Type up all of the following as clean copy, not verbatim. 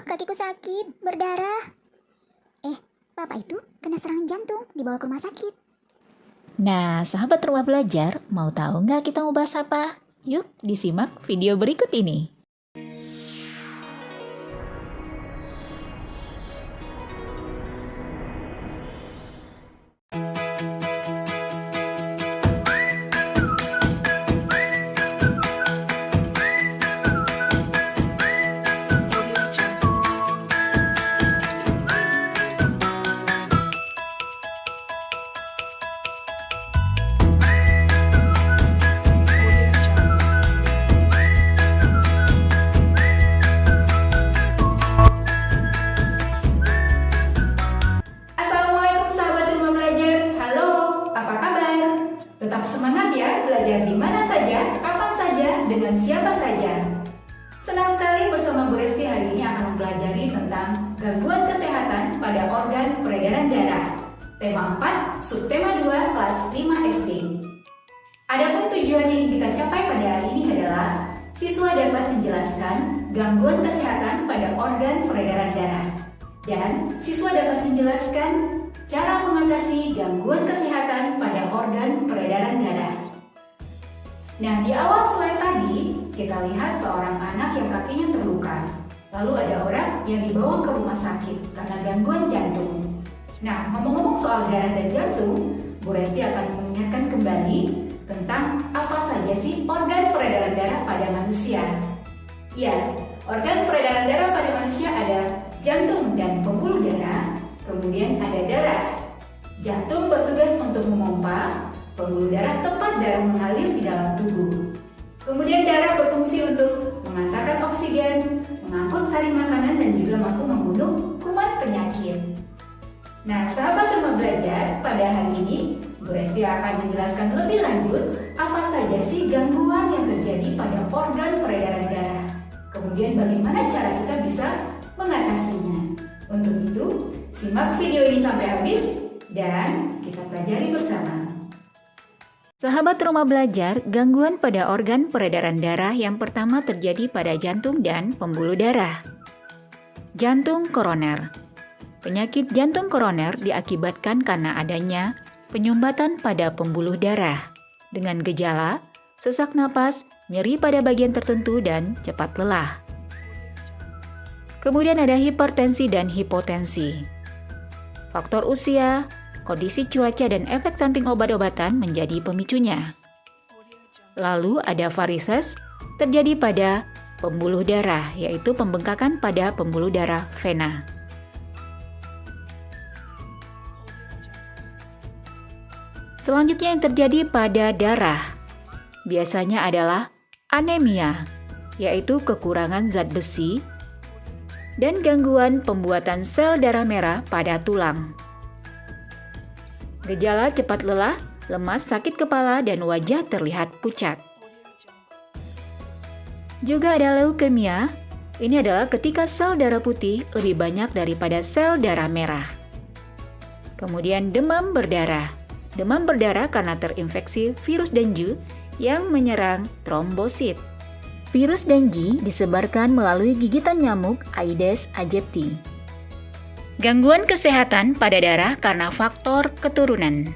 kakiku sakit, berdarah. Bapak itu kena serangan jantung, dibawa ke rumah sakit. Nah, sahabat rumah belajar, mau tahu nggak kita mau bahas apa? Yuk, disimak video berikut ini. Tetap semangat ya, belajar di mana saja, kapan saja, dengan siapa saja. Senang sekali bersama Bu Resti hari ini akan mempelajari tentang gangguan kesehatan pada organ peredaran darah. Tema 4, subtema 2, kelas 5 SD. Adapun tujuan yang ingin kita capai pada hari ini adalah siswa dapat menjelaskan gangguan kesehatan pada organ peredaran darah. Dan siswa dapat menjelaskan cara mengatasi gangguan kesehatan pada organ peredaran darah. Nah, di awal slide tadi, kita lihat seorang anak yang kakinya terluka. Lalu ada orang yang dibawa ke rumah sakit karena gangguan jantung. Nah, ngomong-ngomong soal darah dan jantung, Bu Resti akan mengingatkan kembali tentang apa saja sih organ peredaran darah pada manusia. Ya, organ peredaran darah pada manusia ada jantung dan pembuluh darah. Kemudian ada darah. Jantung bertugas untuk memompa, pembuluh darah tempat darah mengalir di dalam tubuh. Kemudian darah berfungsi untuk mengantarkan oksigen, mengangkut sari makanan dan juga mampu membunuh kuman penyakit. Nah, sahabat rumah belajar, pada hari ini Bu Resti akan menjelaskan lebih lanjut apa saja sih gangguan yang terjadi pada organ peredaran darah. Kemudian bagaimana cara kita bisa mengatasinya. Untuk itu, simak video ini sampai habis dan kita pelajari bersama. Sahabat rumah belajar, gangguan pada organ peredaran darah yang pertama terjadi pada jantung dan pembuluh darah. Jantung koroner. Penyakit jantung koroner diakibatkan karena adanya penyumbatan pada pembuluh darah dengan gejala sesak napas, nyeri pada bagian tertentu, dan cepat lelah. Kemudian ada hipertensi dan hipotensi. Faktor usia, kondisi cuaca, dan efek samping obat-obatan menjadi pemicunya. Lalu ada varises, terjadi pada pembuluh darah, yaitu pembengkakan pada pembuluh darah vena. Selanjutnya yang terjadi pada darah, biasanya adalah anemia, yaitu kekurangan zat besi, dan gangguan pembuatan sel darah merah pada tulang. Gejala cepat lelah, lemas, sakit kepala, dan wajah terlihat pucat. Juga ada leukemia. Ini adalah ketika sel darah putih lebih banyak daripada sel darah merah. Kemudian demam berdarah. Demam berdarah karena terinfeksi virus Dengue yang menyerang trombosit. Virus Dengue disebarkan melalui gigitan nyamuk Aedes aegypti. Gangguan kesehatan pada darah karena faktor keturunan.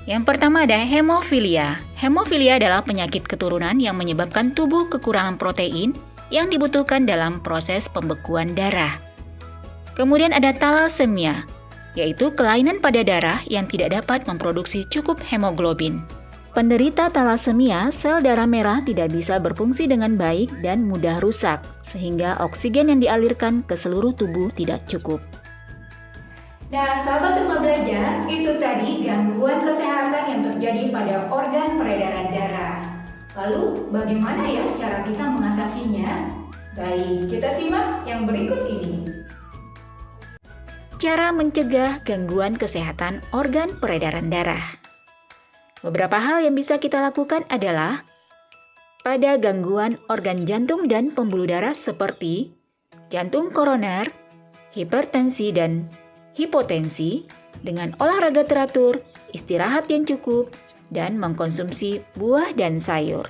Yang pertama ada hemofilia. Hemofilia adalah penyakit keturunan yang menyebabkan tubuh kekurangan protein yang dibutuhkan dalam proses pembekuan darah. Kemudian ada thalassemia, yaitu kelainan pada darah yang tidak dapat memproduksi cukup hemoglobin. Penderita thalassemia, sel darah merah tidak bisa berfungsi dengan baik dan mudah rusak, sehingga oksigen yang dialirkan ke seluruh tubuh tidak cukup. Nah, sahabat rumah belajar, itu tadi gangguan kesehatan yang terjadi pada organ peredaran darah. Lalu, bagaimana ya cara kita mengatasinya? Baik, kita simak yang berikut ini. Cara mencegah gangguan kesehatan organ peredaran darah. Beberapa hal yang bisa kita lakukan adalah pada gangguan organ jantung dan pembuluh darah seperti jantung koroner, hipertensi, dan hipotensi dengan olahraga teratur, istirahat yang cukup, dan mengkonsumsi buah dan sayur.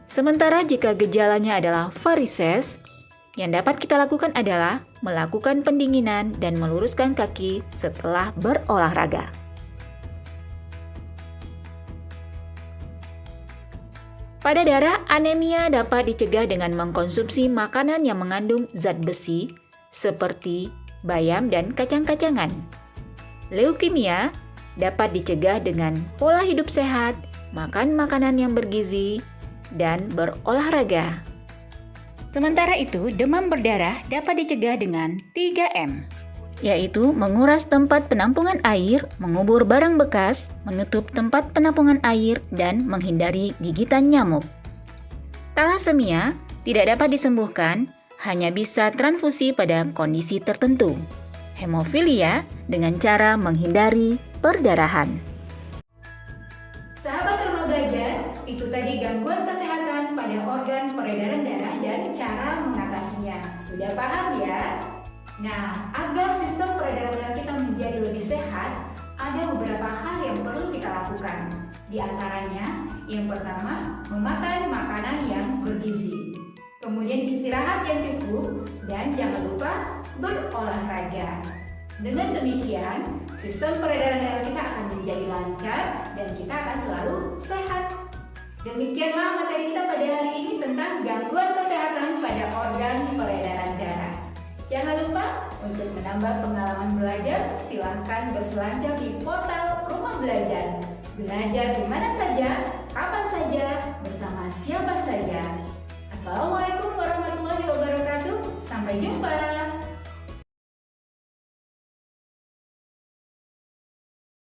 Sementara jika gejalanya adalah varises, Yang dapat kita lakukan adalah melakukan pendinginan dan meluruskan kaki setelah berolahraga. Pada darah, anemia dapat dicegah dengan mengkonsumsi makanan yang mengandung zat besi seperti bayam dan kacang-kacangan. Leukemia dapat dicegah dengan pola hidup sehat, makan makanan yang bergizi, dan berolahraga. Sementara itu, demam berdarah dapat dicegah dengan 3M, yaitu menguras tempat penampungan air, mengubur barang bekas, menutup tempat penampungan air, dan menghindari gigitan nyamuk. Thalassemia tidak dapat disembuhkan, hanya bisa transfusi pada kondisi tertentu. Hemofilia dengan cara menghindari perdarahan. Sahabat Rumah Belajar, itu tadi gangguan kesehatan pada organ peredaran darah dan cara mengatasinya. Sudah paham ya? Nah, agar sistem peredaran darah kita menjadi lebih sehat, ada beberapa hal yang perlu kita lakukan. Di antaranya, yang pertama, memakan makanan yang bergizi. Kemudian istirahat yang cukup dan jangan lupa berolahraga. Dengan demikian, sistem peredaran darah kita akan menjadi lancar dan kita akan selalu sehat. Demikianlah materi kita pada hari ini tentang gangguan kesehatan pada organ peredaran darah. Jangan lupa untuk menambah pengalaman belajar, silahkan berselancar di portal Rumah Belajar. Belajar di mana saja, kapan saja, bersama siapa saja. Assalamualaikum warahmatullahi wabarakatuh. Sampai jumpa.